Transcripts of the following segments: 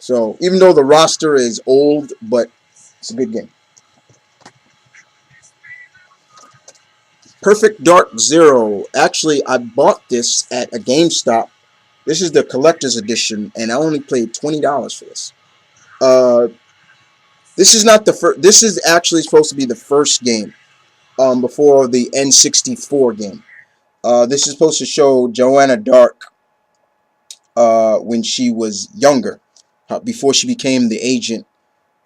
So even though the roster is old, but it's a good game. Perfect Dark Zero. Actually, I bought this at a GameStop. This is the collector's edition, and I only paid $20 for this. Uh, this is not the first. This is actually supposed to be the first game. Before the N64 game. This is supposed to show Joanna Dark when she was younger, before she became the agent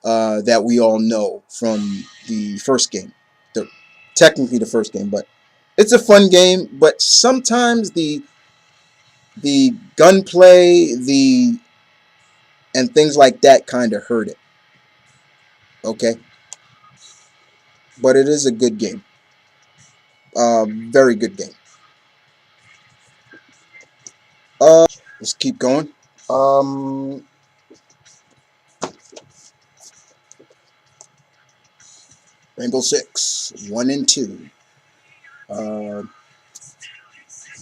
that we all know from the first game. The, technically the first game, but it's a fun game. But sometimes the gunplay, and things like that kind of hurt it. Okay, but it is a good game. Very good game. Let's keep going. Um, Rainbow Six 1 and 2. Uh,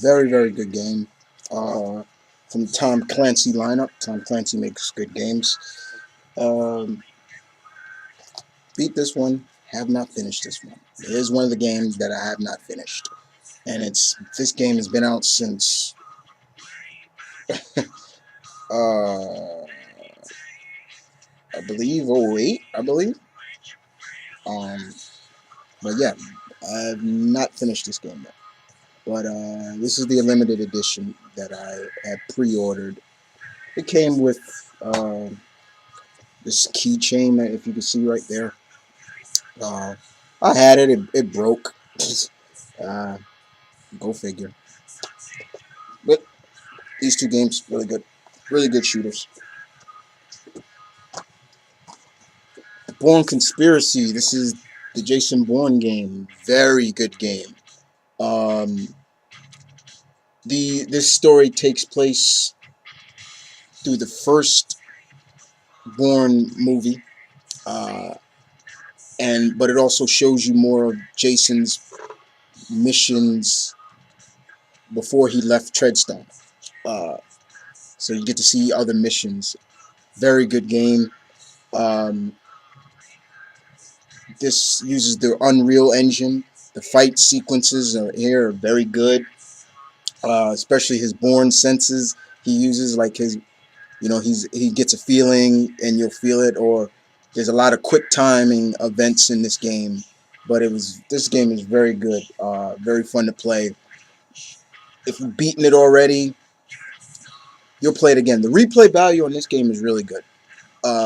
very, very good game. From Tom Clancy lineup. Tom Clancy makes good games. Um, beat this one. Have not finished this one. It is one of the games that I have not finished. And this game has been out since I believe '08. I believe. Um, but yeah, I have not finished this game yet. But this is the limited edition that I had pre-ordered. It came with this keychain that, if you can see right there. Uh, I had it. It broke. uh, go figure. But these two games really good. Really good shooters. Bourne Conspiracy. This is the Jason Bourne game. Very good game. Um, this story takes place through the first Bourne movie, but it also shows you more of Jason's missions before he left Treadstone. Uh, so you get to see other missions. Very good game. Um, this uses the Unreal Engine. The fight sequences here are very good, especially his Bourne senses he uses, like his, he gets a feeling and you'll feel it, or there's a lot of quick timing events in this game. But this game is very good, very fun to play. If you've beaten it already, you'll play it again. The replay value on this game is really good,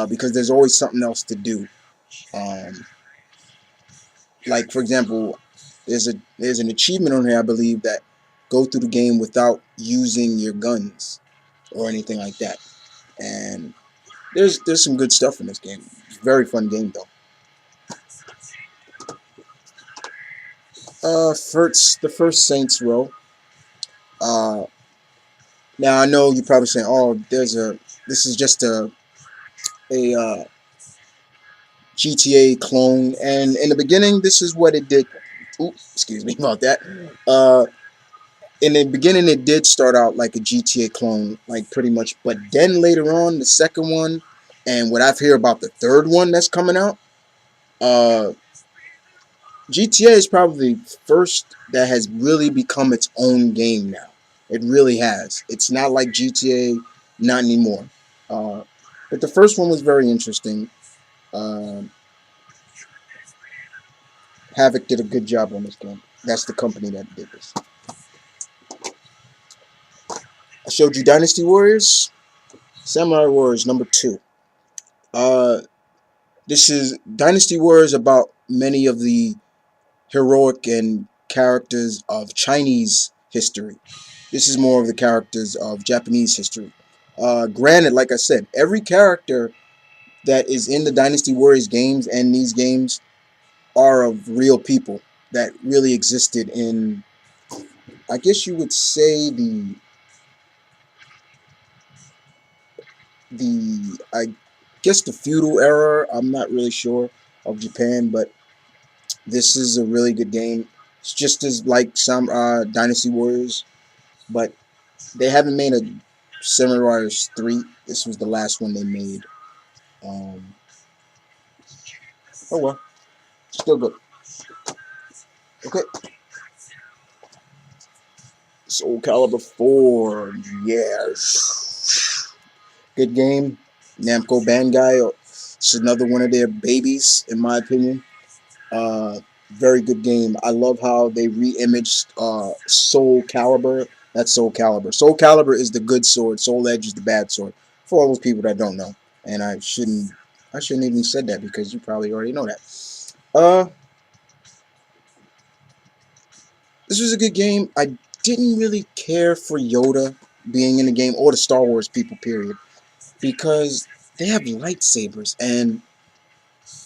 because there's always something else to do. Like, for example, there's an achievement on here, I believe, that go through the game without using your guns or anything like that. And there's some good stuff in this game. It's a very fun game, though. The first Saints Row. Now I know you're probably saying, "Oh, this is just a GTA clone." And in the beginning, this is what it did. Oops, excuse me about that. In the beginning, it did start out like a GTA clone, like pretty much. But then later on, the second one, and what I've heard about the third one that's coming out, GTA is probably the first that has really become its own game now. It really has. It's not like GTA, not anymore. But the first one was very interesting. Uh, Havoc did a good job on this game. That's the company that did this. I showed you Dynasty Warriors. Samurai Warriors number 2. This is Dynasty Warriors about many of the heroic and characters of Chinese history. This is more of the characters of Japanese history. Granted, like I said, every character that is in the Dynasty Warriors games and these games are of real people that really existed in, I guess you would say, the feudal era. I'm not really sure of Japan, but this is a really good game. It's just as like some Dynasty Warriors, but they haven't made a Samurai Warriors 3. This was the last one they made. Oh well, still good. Okay. Soulcalibur 4. Yes. Good game. Namco Bandai. It's another one of their babies, in my opinion. Very good game. I love how they re-imaged Soulcalibur. That's Soulcalibur. Soulcalibur is the good sword. Soul Edge is the bad sword. For all those people that don't know, and I shouldn't even said that because you probably already know that. This was a good game. I didn't really care for Yoda being in the game or the Star Wars people, period, because they have lightsabers and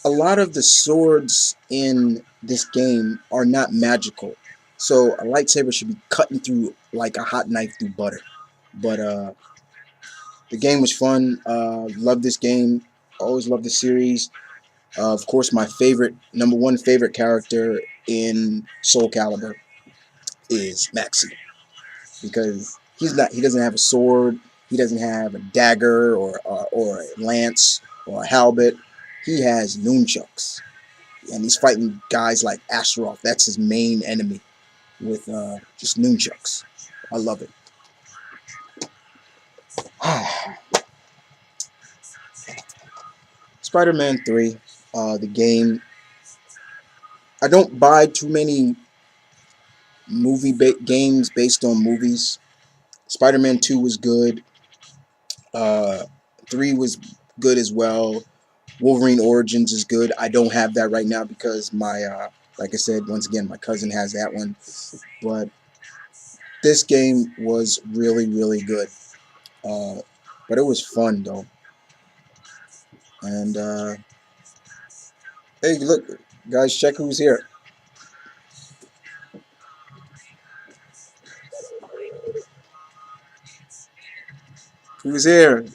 a lot of the swords in this game are not magical. So a lightsaber should be cutting through like a hot knife through butter. But the game was fun. Love this game. Always love the series. Of course, my favorite, number one favorite character in Soulcalibur is Maxi, because he doesn't have a sword, he doesn't have a dagger or a lance or a halberd. He has nunchucks, and he's fighting guys like Astaroth. That's his main enemy with just nunchucks. I love it. Spider-Man 3, the game. I don't buy too many games based on movies. Spider-Man 2 was good. Uh, 3 was good as well. Wolverine Origins is good. I don't have that right now because my, like I said, once again, my cousin has that one. But this game was really, really good. But it was fun, though. And, hey, look, guys, check who's here. Who's here?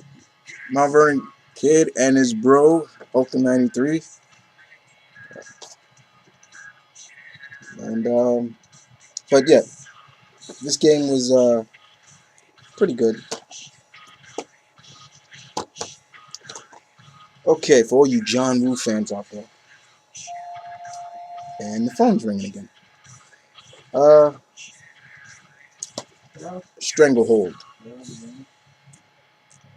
Mount Vernon Kid and his bro, Ultra 93. And, but yeah, this game was, pretty good. Okay, for all you John Woo fans out there. And the phone's ringing again. Stranglehold.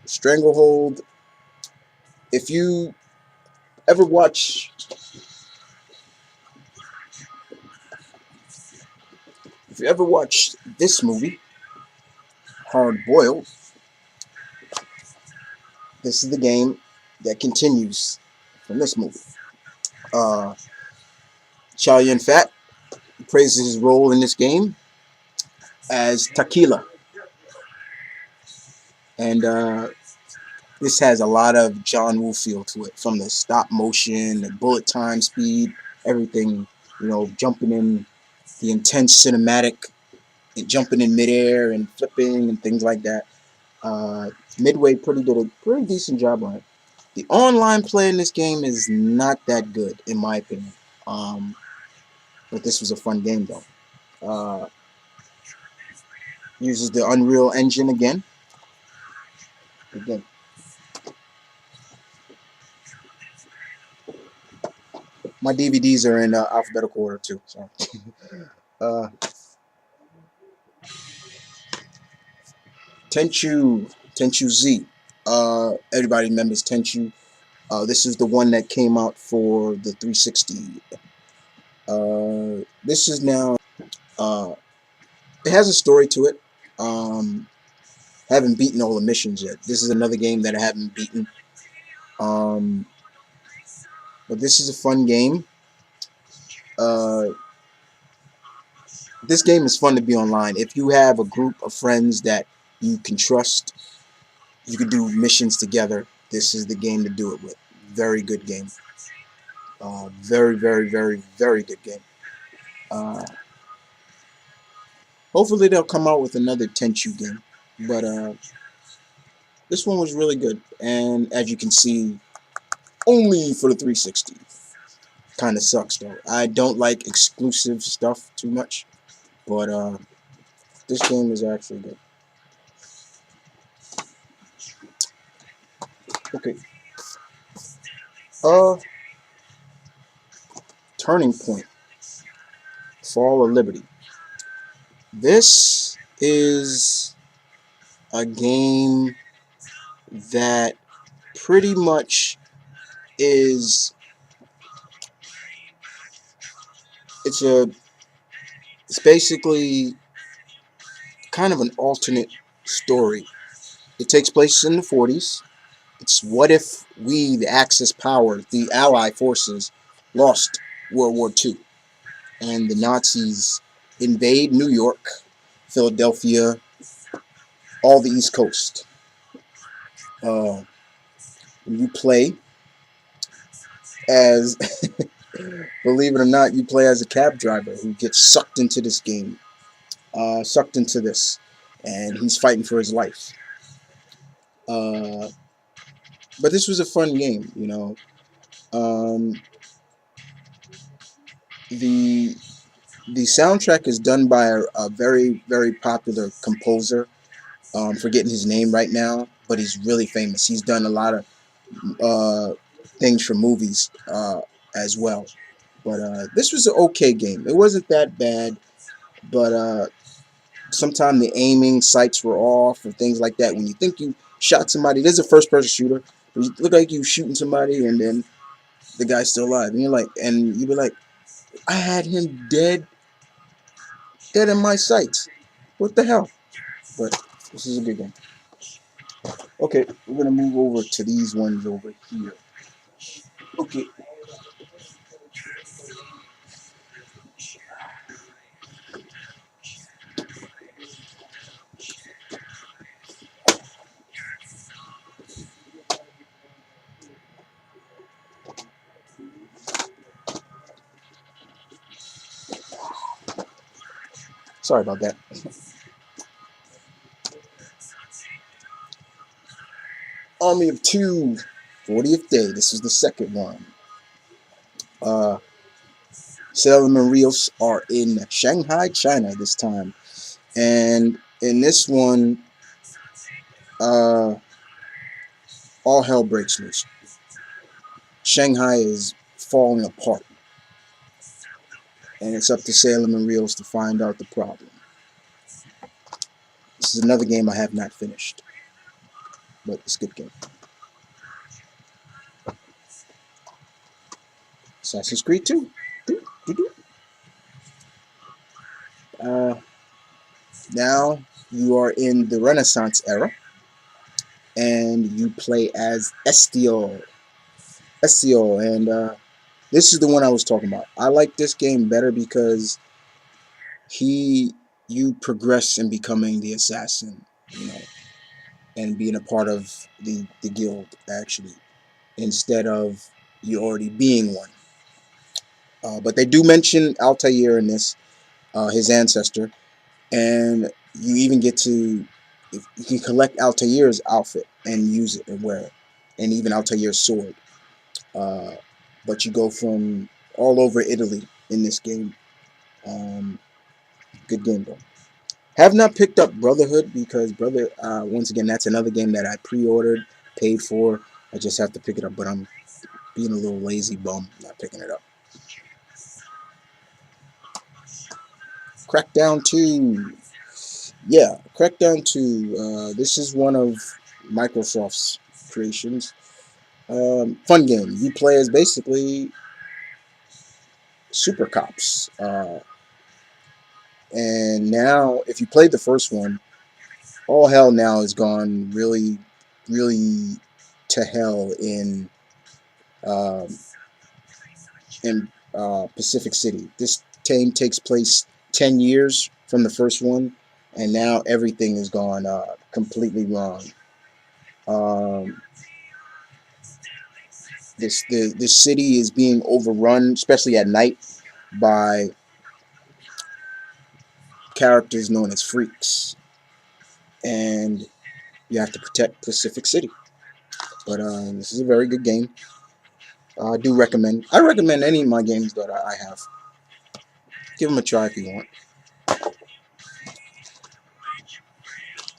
Stranglehold. If you ever watch, this movie, Hard Boiled, this is the game that continues from this movie. Chow Yun Fat praises his role in this game as Tequila, and this has a lot of John Woo feel to it, from the stop motion, the bullet time speed, everything. You know, jumping in the intense cinematic, and jumping in midair and flipping and things like that. Midway did a pretty decent job on it. The online play in this game is not that good, in my opinion. But this was a fun game, though. Uses the Unreal Engine again. My DVDs are in alphabetical order too. So, uh, Tenchu Z. Everybody remembers Tenchu. This is the one that came out for the 360. This is now. It has a story to it. Haven't beaten all the missions yet. This is another game that I haven't beaten. But this is a fun game. This game is fun to be online. If you have a group of friends that you can trust, you can do missions together. This is the game to do it with. Very good game. Very, very, very, very good game. Hopefully they'll come out with another Tenchu game. But this one was really good. And as you can see, only for the 360. Kind of sucks though. I don't like exclusive stuff too much. But this game is actually good. Okay. Uh, Turning Point. Fall of Liberty. This is a game that pretty much is it's a it's basically kind of an alternate story. It takes place in the 40s. It's what if we, the Axis power, the Allied forces, lost World War II and the Nazis invade New York, Philadelphia, all the East Coast. Uh, you play as, believe it or not, you play as a cab driver who gets sucked into this game, sucked into this, and he's fighting for his life. Uh, but this was a fun game, you know. Um, the the soundtrack is done by a very, very popular composer. Forgetting his name right now, but he's really famous. He's done a lot of things for movies as well. But this was an okay game. It wasn't that bad, but sometimes the aiming sights were off or things like that. When you think you shot somebody, this is a first-person shooter. But you look like you shooting somebody, and then the guy's still alive, and you're like, and you be like, I had him dead in my sights. What the hell? But this is a good game. Okay, we're gonna move over to these ones over here. Okay. Sorry about that. Army of Two, 40th Day. This is the second one. Uh, Sailor Reels are in Shanghai, China this time. And in this one, uh, all hell breaks loose. Shanghai is falling apart. And it's up to Sailor Reels to find out the problem. This is another game I have not finished. But it's a good game. Assassin's Creed 2. Uh, Now you are in the Renaissance era. And you play as Estiel. And this is the one I was talking about. I like this game better because you progress in becoming the assassin, you know, and being a part of the guild actually, instead of you already being one. But they do mention Altair in this, his ancestor, and you even get to you can collect Altair's outfit and use it and wear it, and even Altair's sword. Uh, but you go from all over Italy in this game. Um, Good game though. Have not picked up Brotherhood because once again, that's another game that I pre-ordered, paid for. I just have to pick it up, but I'm being a little lazy bum, not picking it up. Crackdown 2. Yeah, Crackdown 2. This is one of Microsoft's creations. Fun game. You play as basically super cops. And now, if you played the first one, all hell now has gone really, really to hell um, in Pacific City. This game takes place 10 years from the first one, and now everything has gone completely wrong. Um, this city is being overrun, especially at night, by characters known as freaks, and you have to protect Pacific City. But this is a very good game. I do recommend. I recommend any of my games that I have. Give them a try if you want.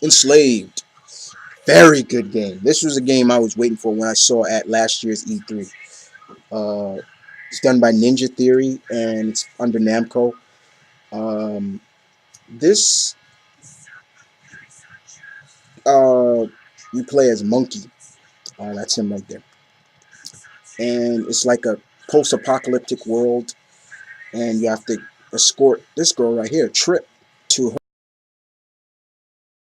Enslaved. Very good game. This was a game I was waiting for when I saw at last year's E3. It's done by Ninja Theory and it's under Namco. This you play as Monkey. That's him right there. And it's like a post-apocalyptic world, and you have to escort this girl right here, Trip.